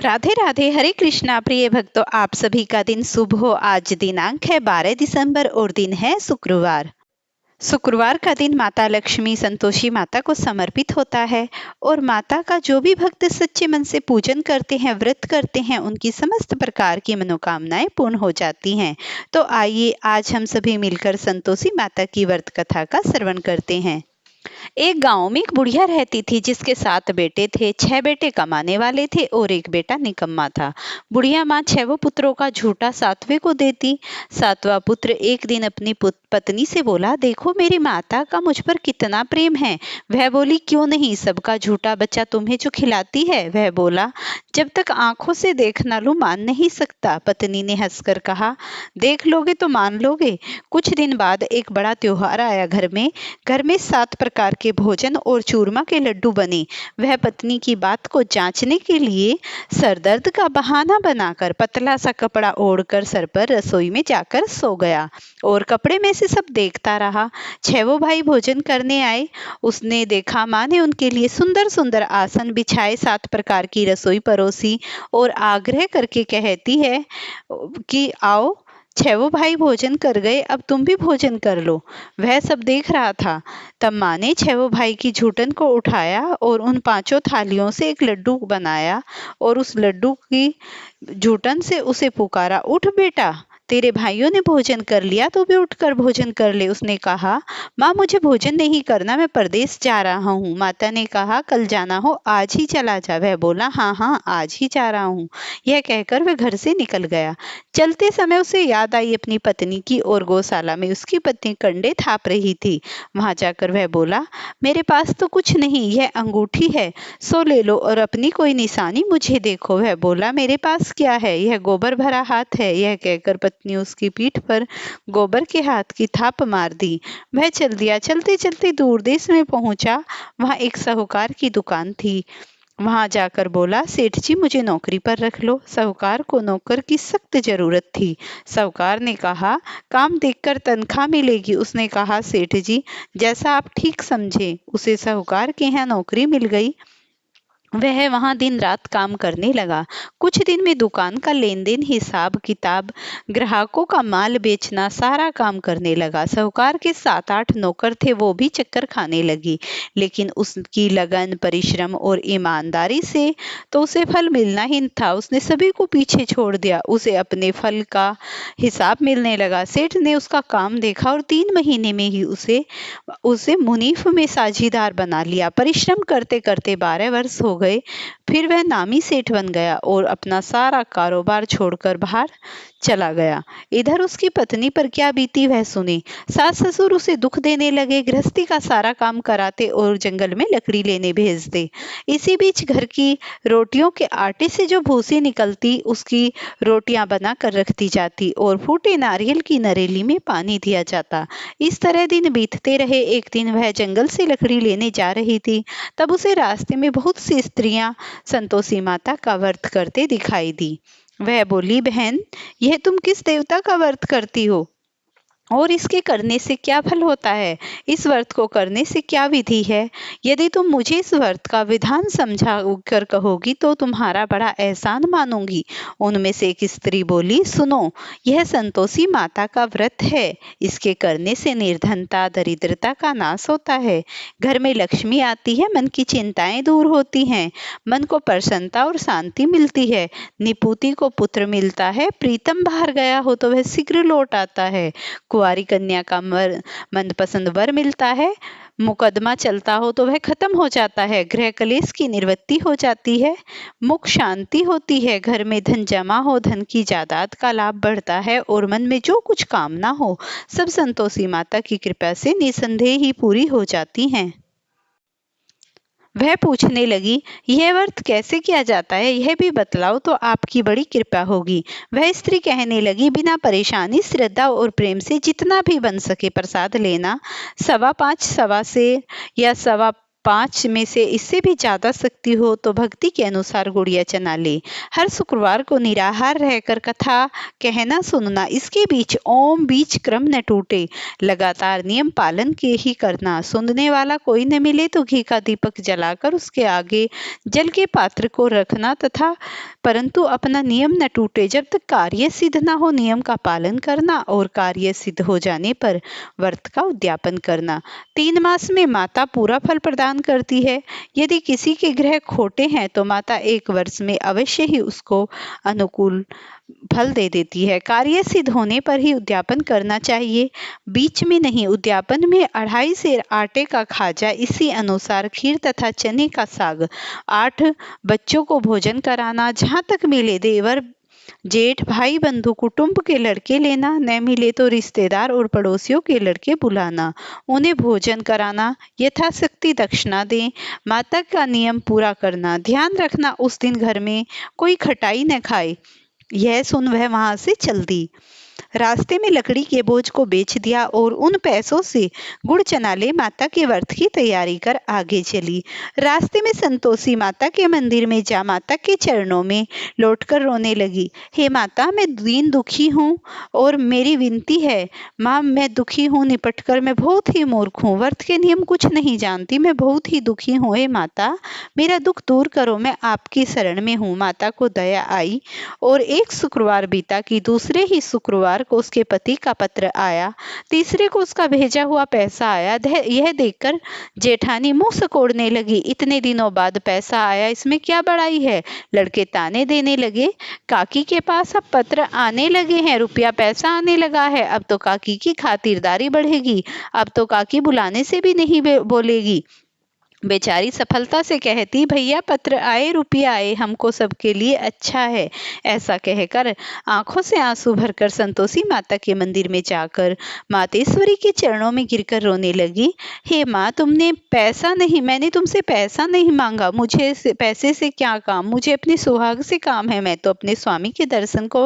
राधे राधे, हरे कृष्णा। प्रिय भक्तों, आप सभी का दिन शुभ हो। आज दिनांक है 12 दिसंबर और दिन है शुक्रवार। शुक्रवार का दिन माता लक्ष्मी संतोषी माता को समर्पित होता है और माता का जो भी भक्त सच्चे मन से पूजन करते हैं, व्रत करते हैं, उनकी समस्त प्रकार की मनोकामनाएं पूर्ण हो जाती हैं। तो आइए आज हम सभी मिलकर संतोषी माता की व्रत कथा का श्रवण करते हैं। एक गांव में एक बुढ़िया रहती थी जिसके 7 बेटे थे। 6 बेटे कमाने वाले थे और एक बेटा निकम्मा था। बुढ़िया माँ 6 पुत्रों का झूठा 7वें को देती। 7वां पुत्र एक दिन अपनी पत्नी से बोला, देखो मेरी माता का मुझ पर कितना प्रेम है। वह बोली, क्यों नहीं, सबका झूठा बच्चा तुम्हें जो खिलाती है। वह बोला, जब तक आंखों से देख ना लूं मान नहीं सकता। पत्नी ने हंसकर कहा, देख लोगे तो मान लोगे। कुछ दिन बाद एक बड़ा त्योहार आया। घर में 7 प्रकार के भोजन और चूरमा के लड्डू बने। वह पत्नी की बात को जांचने के लिए सरदर्द का बहाना बनाकर पतला सा कपड़ा ओढ़कर सर पर रसोई में जाकर सो गया और कपड़े में से सब देखता रहा। 6 भाई भोजन करने आए। उसने देखा माँ ने उनके लिए सुंदर सुंदर आसन बिछाए, 7 प्रकार की रसोई परोसी और आग्रह करके कहती है कि आओ, 6 भाई भोजन कर गए, अब तुम भी भोजन कर लो। वह सब देख रहा था। तब माँ ने 6 भाई की झूठन को उठाया और उन 5 थालियों से एक लड्डू बनाया और उस लड्डू की झूठन से उसे पुकारा, उठ बेटा, तेरे भाइयों ने भोजन कर लिया, तो भी उठकर भोजन कर ले। उसने कहा, माँ मुझे भोजन नहीं करना, मैं परदेश जा रहा हूँ। माता ने कहा, कल जाना हो आज ही चला जा। वह बोला, हाँ हाँ आज ही जा रहा हूँ। यह कहकर वह घर से निकल गया। चलते समय उसे याद आई अपनी पत्नी की और गौशाला में उसकी पत्नी कंडे थाप रही थी। वहां जाकर वह बोला, मेरे पास तो कुछ नहीं, यह अंगूठी है, सो ले लो और अपनी कोई निशानी मुझे देखो। वह बोला, मेरे पास क्या है, यह गोबर भरा हाथ है। यह कहकर पत्नी उसकी पीठ पर गोबर के हाथ की थाप मार दी। वह चल दिया। चलते चलते दूर देश में पहुंचा। वहां एक साहूकार की दुकान थी। वहां जाकर बोला, सेठ जी मुझे नौकरी पर रख लो। साहूकार को नौकर की सख्त जरूरत थी। साहूकार ने कहा, काम देखकर तनख्वाह मिलेगी। उसने कहा, सेठ जी जैसा आप ठीक समझे। उसे साहूकार के यहाँ नौकरी मिल गई। वह वहां दिन रात काम करने लगा। कुछ दिन में दुकान का लेन देन, हिसाब किताब, ग्राहकों का माल बेचना, सारा काम करने लगा। साहूकार के 7-8 नौकर थे, वो भी चक्कर खाने लगी। लेकिन उसकी लगन, परिश्रम और ईमानदारी से तो उसे फल मिलना ही था। उसने सभी को पीछे छोड़ दिया। उसे अपने फल का हिसाब मिलने लगा। सेठ ने उसका काम देखा और 3 महीने में ही उसे मुनीफ में साझीदार बना लिया। परिश्रम करते करते 12 वर्ष हो गए। फिर वह नामी सेठ बन गया और अपना सारा कारोबार छोड़कर बाहर चला गया। इधर उसकी पत्नी पर क्या बीती वह सुने। सास ससुर उसे दुख देने लगे, गृहस्थी का सारा काम कराते और जंगल में लकड़ी लेने भेजते। इसी बीच घर की रोटियों के आटे से जो भूसी निकलती, उसकी रोटियां बना कर रख दी जाती और फूटे नारियल की नरेली में पानी दिया जाता। इस तरह दिन बीतते रहे। एक दिन वह जंगल से लकड़ी लेने जा रही थी। तब उसे रास्ते में बहुत सी स्त्रियां संतोषी माता का व्रत करते दिखाई दी। वह बोली, बहन यह तुम किस देवता का व्रत करती हो और इसके करने से क्या फल होता है? इस व्रत को करने से क्या विधि है? यदि तुम मुझे इस व्रत का विधान समझा कर कहोगी तो तुम्हारा बड़ा एहसान मानूंगी। उनमें से एक स्त्री बोली, सुनो, यह संतोषी माता का व्रत है। इसके करने से निर्धनता, दरिद्रता का नाश होता है, घर में लक्ष्मी आती है, मन की चिंताएं दूर होती हैं, मन को प्रसन्नता और शांति मिलती है, निपुति को पुत्र मिलता है, प्रीतम बाहर गया हो तो वह शीघ्र लौट आता है, कुंवारी कन्या का मनपसंद वर मिलता है, मुकदमा चलता हो तो वह खत्म हो जाता है, गृह कलेश की निवृत्ति हो जाती है, मुख शांति होती है, घर में धन जमा हो, धन की जायदाद का लाभ बढ़ता है और मन में जो कुछ कामना हो सब संतोषी माता की कृपा से निसंदेह ही पूरी हो जाती हैं। वह पूछने लगी, यह व्रत कैसे किया जाता है, यह भी बतलाओ तो आपकी बड़ी कृपा होगी। वह स्त्री कहने लगी, बिना परेशानी, श्रद्धा और प्रेम से जितना भी बन सके प्रसाद लेना। 5.25 सवा सेर या 5 में से इससे भी ज्यादा शक्ति हो तो भक्ति के अनुसार गुड़िया चना ले। हर शुक्रवार को निराहार रहकर कथा कहना सुनना, इसके बीच ओम बीच क्रम न टूटे, लगातार नियम पालन के ही करना। सुनने वाला कोई न मिले तो घी का दीपक जलाकर उसके आगे जल के पात्र को रखना तथा परंतु अपना नियम न टूटे जब तक कार्य सिद्ध न हो नियम का पालन करना और कार्य सिद्ध हो जाने पर व्रत का उद्यापन करना। 3 मास में माता पूरा फल प्रदान करती है। यदि किसी के ग्रह खोटे हैं तो माता 1 वर्ष में अवश्य ही उसको अनुकूल फल दे देती है। कार्य सिद्ध होने पर ही उद्यापन करना चाहिए, बीच में नहीं। उद्यापन में 2.5 सेर आटे का खाजा, इसी अनुसार खीर तथा चने का साग, 8 बच्चों को भोजन कराना। जहाँ तक मिले देवर जेठ भाई बंधु कुटुंब के लड़के लेना, न मिले तो रिश्तेदार और पड़ोसियों के लड़के बुलाना, उन्हें भोजन कराना, यथाशक्ति दक्षिणा दें। माता का नियम पूरा करना। ध्यान रखना उस दिन घर में कोई खटाई न खाए। यह सुन वह वहां से चल दी। रास्ते में लकड़ी के बोझ को बेच दिया और उन पैसों से गुड़ चना ले माता के व्रत की तैयारी कर आगे चली। रास्ते में संतोषी माता के मंदिर में जा माता के चरणों में लौटकर रोने लगी। हे माता, मैं दीन दुखी हूँ और मेरी विनती है माँ, मैं दुखी हूँ, निपट कर मैं बहुत ही मूर्ख हूँ, व्रत के नियम कुछ नहीं जानती, मैं बहुत ही दुखी हूँ। हे माता, मेरा दुख दूर करो, मैं आपकी शरण में हूँ। माता को दया आई और एक शुक्रवार बीता कि दूसरे ही शुक्रवार को उसके पति का पत्र आया, तीसरे को उसका भेजा हुआ पैसा आया। यह देखकर जेठानी मुंह सिकोड़ने लगी। इतने दिनों बाद पैसा आया, इसमें क्या बड़ाई है? लड़के ताने देने लगे। काकी के पास अब पत्र आने लगे हैं, रुपया पैसा आने लगा है, अब तो काकी की खातिरदारी बढ़ेगी, अब तो काकी बुलाने से भी नहीं बोलेगी। बेचारी सफलता से कहती, भैया पत्र आए, रुपया आए, हमको सबके लिए अच्छा है। ऐसा कहकर आंखों से आंसू भरकर संतोषी माता के मंदिर में जाकर मातेश्वरी के चरणों में गिरकर रोने लगी। हे माँ, मैंने तुमसे पैसा नहीं मांगा, मुझे पैसे से क्या काम, मुझे अपने सुहाग से काम है, मैं तो अपने स्वामी के दर्शन को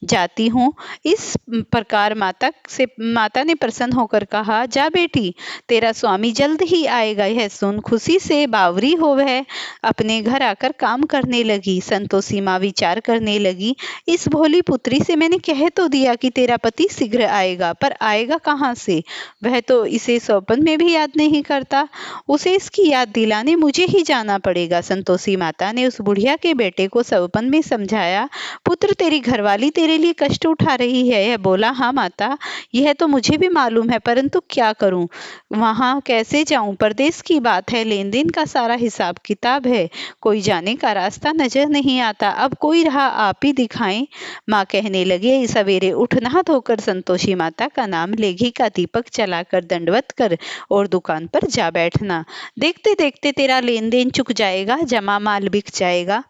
जाती हूँ। इस प्रकार माता ने प्रसन्न होकर कहा, जा बेटी, तेरा स्वामी जल्द ही आएगा। यह सुन खुशी से बावरी हो वह अपने घर आकर काम करने लगी। संतोषी माँ विचार करने लगी, इस भोली पुत्री से मैंने कह तो दिया कि तेरा पति शीघ्र आएगा, पर आएगा कहाँ से? वह तो इसे स्वप्न में भी याद नहीं करता, उसे इसकी याद दिलाने मुझे ही जाना पड़ेगा। संतोषी माता ने उस बुढ़िया के बेटे को स्वप्न में समझाया, पुत्र, तेरी घरवाली तेरे लिए कष्ट उठा रही है। यह बोला, हाँ माता, यह तो मुझे भी मालूम है, परंतु क्या करूं, वहां कैसे जाऊं? परदेश की बात है, लेन देन का सारा हिसाब किताब है, कोई जाने का रास्ता नजर नहीं आता, अब कोई राह आप ही दिखाएं। माँ कहने लगे, सवेरे उठ, नहा धोकर संतोषी माता का नाम ले, घी का दीपक जलाकर दंडवत कर और दुकान पर जा बैठना। देखते देखते तेरा लेन देन चुक जाएगा, जमा माल बिक जाएगा,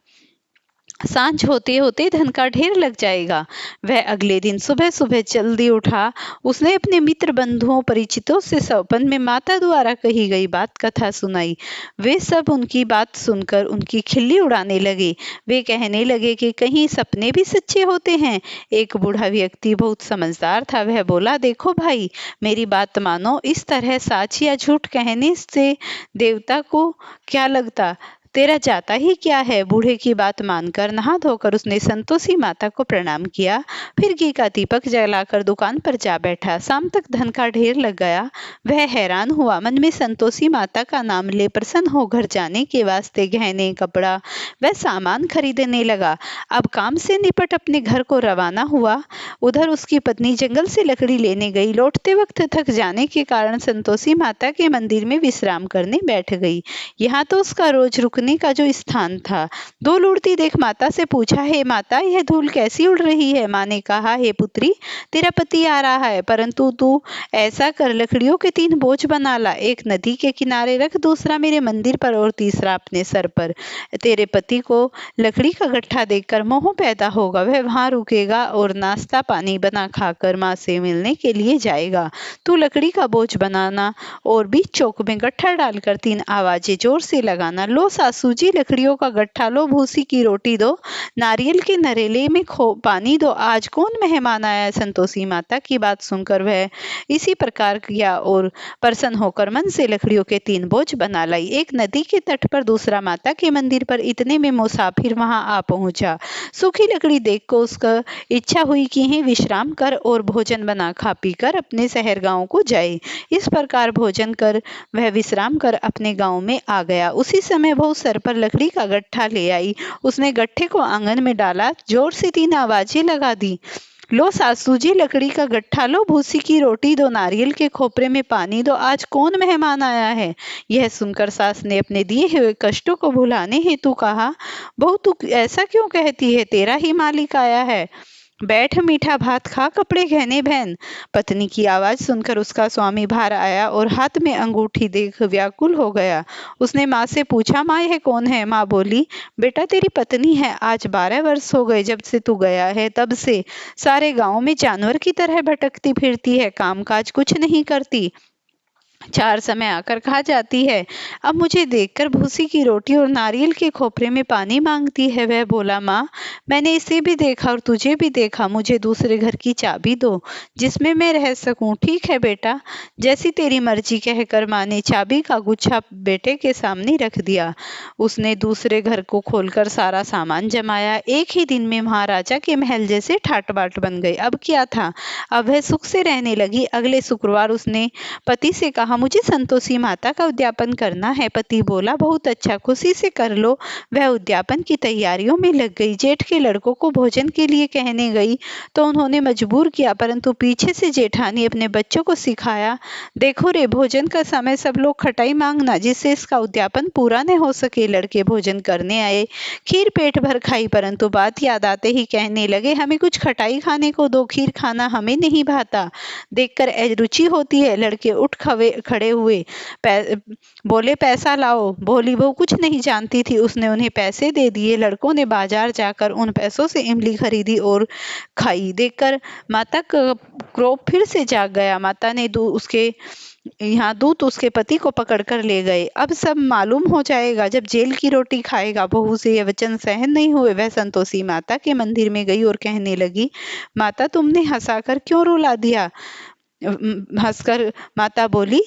सांझ होते होते धन का ढेर लग जाएगा। वह अगले दिन सुबह सुबह जल्दी उठा। उसने अपने मित्र बंधुओं परिचितों से स्वप्न में माता द्वारा कही गई बात कथा सुनाई। वे सब उनकी बात सुनकर उनकी खिल्ली उड़ाने लगे। वे कहने लगे कि कहीं सपने भी सच्चे होते हैं। एक बूढ़ा व्यक्ति बहुत समझदार था, वह बोला, देखो भाई, मेरी बात मानो, इस तरह सच या झूठ कहने से देवता को क्या लगता, तेरा जाता ही क्या है? बूढ़े की बात मानकर नहा धोकर उसने संतोषी माता को प्रणाम किया, फिर घी का दीपक जलाकर दुकान पर जा बैठा। शाम तक धन का ढेर लग गया। वह हैरान हुआ, मन में संतोषी माता का नाम ले प्रसन्न हो घर जाने के वास्ते गहने, कपड़ा वह सामान खरीदने लगा। अब काम से निपट अपने घर को रवाना हुआ। उधर उसकी पत्नी जंगल से लकड़ी लेने गई। लौटते वक्त थक जाने के कारण संतोषी माता के मंदिर में विश्राम करने बैठ गई। यहाँ तो उसका रोज रुकने का जो स्थान था। धूल उड़ती देख माता से पूछा, हे माता, यह धूल कैसी उड़ रही है? माँ ने कहा, हे पुत्री, तेरा पति आ रहा है, परंतु तू ऐसा कर, लकड़ियों के 3 बोझ बना ला, एक नदी के किनारे रख, दूसरा मेरे मंदिर पर और तीसरा अपने सर पर। तेरे पति को लकड़ी का गट्ठा देखकर मोह पैदा होगा, वह वहां रुकेगा और नाश्ता पानी बना खाकर माँ से मिलने के लिए जाएगा। तू लकड़ी का बोझ बनाना और बीच चौक में गट्ठा डालकर 3 आवाजें जोर से लगाना। लो सासू जी लकड़ियों का गट्ठा लो, भूसी की रोटी दो, नारियल के नरेले में पानी दो, आज कौन मेहमान आया है। संतोषी माता की बात सुनकर वह इसी प्रकार किया और प्रसन्न होकर मन से लकड़ियों के 3 बोझ बना लाई। एक नदी के तट पर दूसरा माता के मंदिर पर इतने में मुसाफिर वहां आ पहुंचा। सूखी लकड़ी देख को उसका इच्छा हुई कि यहीं विश्राम कर और भोजन बना खा पी कर अपने शहर गांव को जाए। इस प्रकार भोजन कर वह विश्राम कर अपने गांव में आ गया। उसी समय बहू सर पर लकड़ी का गट्ठा ले आई। उसने गट्ठे को आंगन में डाला, जोर से 3 आवाजें लगा दी। लो सासू जी लकड़ी का गट्ठा लो, भूसी की रोटी दो, नारियल के खोपरे में पानी दो, आज कौन मेहमान आया है। यह सुनकर सास ने अपने दिए हुए कष्टों को भुलाने हेतु कहा, बहू तू ऐसा क्यों कहती है, तेरा ही मालिक आया है, बैठ मीठा भात खा, कपड़े गहने पहन। पत्नी की आवाज सुनकर उसका स्वामी बाहर आया और हाथ में अंगूठी देख व्याकुल हो गया। उसने माँ से पूछा, माँ यह कौन है। माँ बोली, बेटा तेरी पत्नी है, आज 12 वर्ष हो गए जब से तू गया है, तब से सारे गांव में जानवर की तरह भटकती फिरती है, कामकाज कुछ नहीं करती, 4 समय आकर खा जाती है, अब मुझे देखकर भूसी की रोटी और नारियल के खोपरे में पानी मांगती है। वह बोला, माँ मैंने इसे भी देखा और तुझे भी देखा, मुझे दूसरे घर की चाबी दो जिसमें मैं रह सकूं। ठीक है बेटा, जैसी तेरी मर्जी, कहकर माँ ने चाबी का गुच्छा बेटे के सामने रख दिया। उसने दूसरे घर को खोलकर सारा सामान जमाया। एक ही दिन में महाराजा के महल जैसे ठाट बाट बन गए। अब क्या था, अब वह सुख से रहने लगी। अगले शुक्रवार उसने पति से कहा, मुझे संतोषी माता का उद्यापन करना है। पति बोला, बहुत अच्छा, खुशी से कर लो। वह उद्यापन की तैयारियों में लग गई। जेठ के लड़कों को भोजन के लिए कहने गई तो उन्होंने मजबूर किया, परंतु पीछे से जेठानी अपने बच्चों को सिखाया, देखो रे, भोजन का समय सब लोग खटाई मांगना, जिससे इसका उद्यापन पूरा न हो सके। लड़के भोजन करने आए, खीर पेट भर खाई, परंतु बात याद आते ही कहने लगे, हमें कुछ खटाई खाने को दो, खीर खाना हमें नहीं भाता, देखकर अरुचि होती है। लड़के उठ खड़े हुए, बोले, पैसा लाओ। भोली बहू कुछ नहीं जानती थी, उसने उन्हें पैसे दे दिए। लड़कों ने बाजार जाकर उन पैसों से इमली खरीदी और खाई। देखकर माता का क्रोध फिर से जाग गया। माता ने दूत उसके पति को पकड़कर ले गए। अब सब मालूम हो जाएगा जब जेल की रोटी खाएगा। बहू से यह वचन सहन नहीं हुए। वह संतोषी माता के मंदिर में गई और कहने लगी, माता तुमने हंसाकर क्यों रुला दिया। हंसकर माता बोली,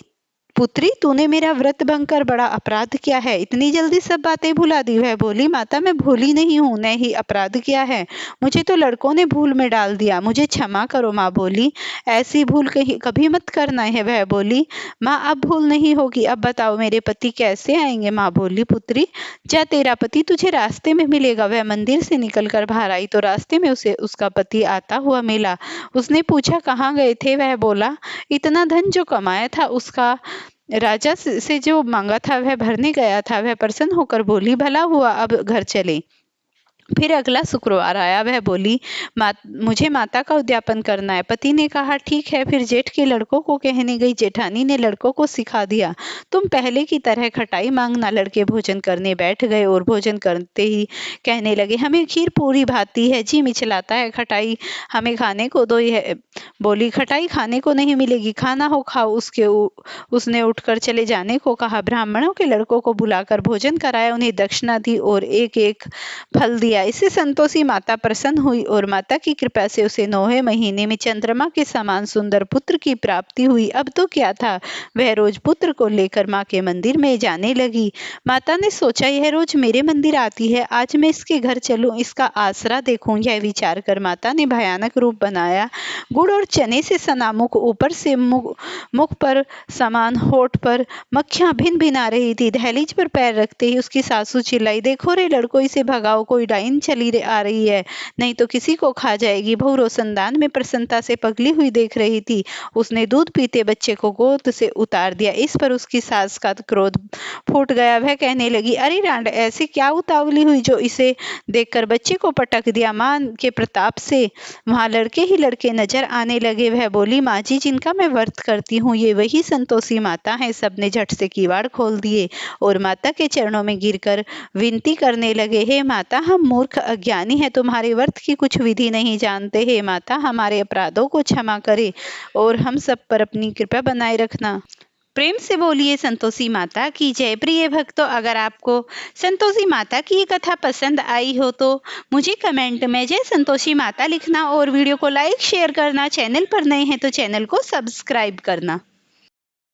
पुत्री तूने मेरा व्रत भंग कर बड़ा अपराध किया है, इतनी जल्दी सब बातें भुला दी। वह बोली, माता मैं भूली नहीं हूँ, न ही अपराध किया है, मुझे तो लड़कों ने भूल में डाल दिया, मुझे क्षमा करो। माँ बोली, ऐसी भूल कभी मत करना है। वह बोली, माँ अब भूल नहीं होगी, अब बताओ मेरे पति कैसे आएंगे। माँ बोली, पुत्री जा, तेरा पति तुझे रास्ते में मिलेगा। वह मंदिर से निकलकर बाहर आई तो रास्ते में उसे उसका पति आता हुआ मिला। उसने पूछा, कहाँ गए थे। वह बोला, इतना धन जो कमाया था उसका राजा से जो मांगा था वह भरने गया था। वह प्रसन्न होकर बोली, भला हुआ, अब घर चले। फिर अगला शुक्रवार आया। वह बोली, मुझे माता का उद्यापन करना है। पति ने कहा, ठीक है। फिर जेठ के लड़कों को कहने गई। जेठानी ने लड़कों को सिखा दिया, तुम पहले की तरह खटाई मांगना। लड़के भोजन करने बैठ गए और भोजन करते ही कहने लगे, हमें खीर पूरी भाती है, जी मिचलाता है, खटाई हमें खाने को दो। यह बोली, खटाई खाने को नहीं मिलेगी, खाना हो खाओ। उसने उठकर चले जाने को कहा। ब्राह्मणों के लड़कों को बुलाकर भोजन कराया, उन्हें दक्षिणा दी और एक एक फल दिया। इससे संतोषी माता प्रसन्न हुई और माता की कृपा से उसे 9वें महीने में चंद्रमा के समान सुंदर पुत्र की प्राप्ति हुई। अब तो क्या था, वह रोज पुत्र को लेकर माँ के मंदिर में जाने लगी। माता ने सोचा, यह रोज मेरे मंदिर आती है, आज मैं इसके घर चलूं, इसका आसरा देखूं। यह विचार कर माता ने भयानक रूप बनाया। गुड़ और चने से सना मुख, ऊपर से मुख पर समान होठ पर मक्खियां भिन भिन आ रही थी। दहलीज पर पैर रखते ही उसकी सासू चिल्लाई, देखो रे लड़को, इसे भगाओ, कोई डाइन चली आ रही है, नहीं तो किसी को खा जाएगी। बहू रोशनदान में प्रसन्नता से पगली हुई देख रही थी। उसने दूध पीते बच्चे को गोद से उतार दिया। इस पर उसकी सास का क्रोध फूट गया। वह कहने लगी, अरे रांड, ऐसे क्या उतावली हुई जो इसे देखकर बच्चे को पटक दिया। मां के प्रताप से वहां लड़के ही लड़के नजर आने लगे। वह बोली, माँ जी, जिनका मैं व्रत करती हूँ ये वही संतोषी माता है। सबने झट से किवाड़ खोल दिए और माता के चरणों में गिरकर विनती करने लगे, हे माता, हम मूर्ख अज्ञानी है, तुम्हारे व्रत की कुछ विधि नहीं जानते। हे माता, हमारे अपराधों को क्षमा करे और हम सब पर अपनी कृपा बनाए रखना। प्रेम से बोलिए संतोषी माता की जय। प्रिय भक्तों, अगर आपको संतोषी माता की ये कथा पसंद आई हो तो मुझे कमेंट में जय संतोषी माता लिखना और वीडियो को लाइक शेयर करना। चैनल पर नए हैं तो चैनल को सब्सक्राइब करना।